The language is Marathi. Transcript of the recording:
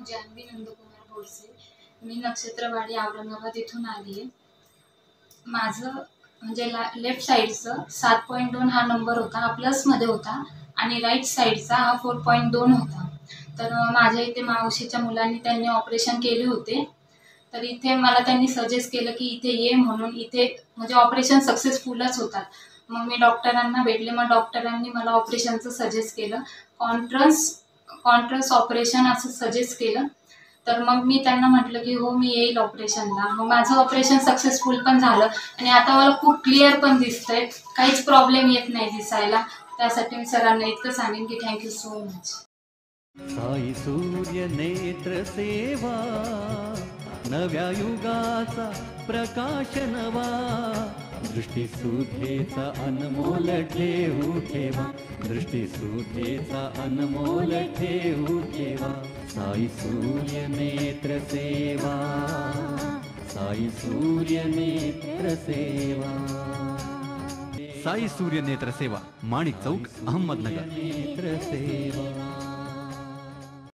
जानवी नंदकुमार बोरसे. मी नक्षत्रवाडी औरंगाबाद इथून आली आहे. माझं म्हणजे लेफ्ट साईडचं 7.2 हा नंबर होता, हा प्लसमध्ये होता आणि राईट साईडचा हा 4.2 होता. तर माझ्या इथे मावशीच्या मुलांनी त्यांनी ऑपरेशन केले होते. तर इथे मला त्यांनी सजेस्ट केलं की इथे ये म्हणून. इथे म्हणजे ऑपरेशन सक्सेसफुलच होतात. मग मी डॉक्टरांना भेटले. मग डॉक्टरांनी मला ऑपरेशनचं सजेस्ट केलं. कॉन्ट्रस ऑपरेशन असं सजेस्ट केलं. तर मग मी त्यांना म्हटलं की हो मी येईल ऑपरेशनला. मग माझं ऑपरेशन सक्सेसफुल पण झालं आणि आता मला खूप क्लिअर पण दिसतंय. काहीच प्रॉब्लेम येत नाही दिसायला. त्यासाठी मी सरांना इतकं सांगेन की थँक्यू सो मच. साई सूर्य नेत्र सेवा, नव्या युगाचा प्रकाश नवा, दृष्टीसुधेचा अनमोल ठेवू ठेवा, दृष्टीसुधेचा अनमोल ठेवू ठेवा. साई सूर्य नेत्र सेवा, साई सूर्य नेत्र सेवा. साई सूर्य नेत्र सेवा, माणिक चौक, अहमदनगर. नेत्र सेवा.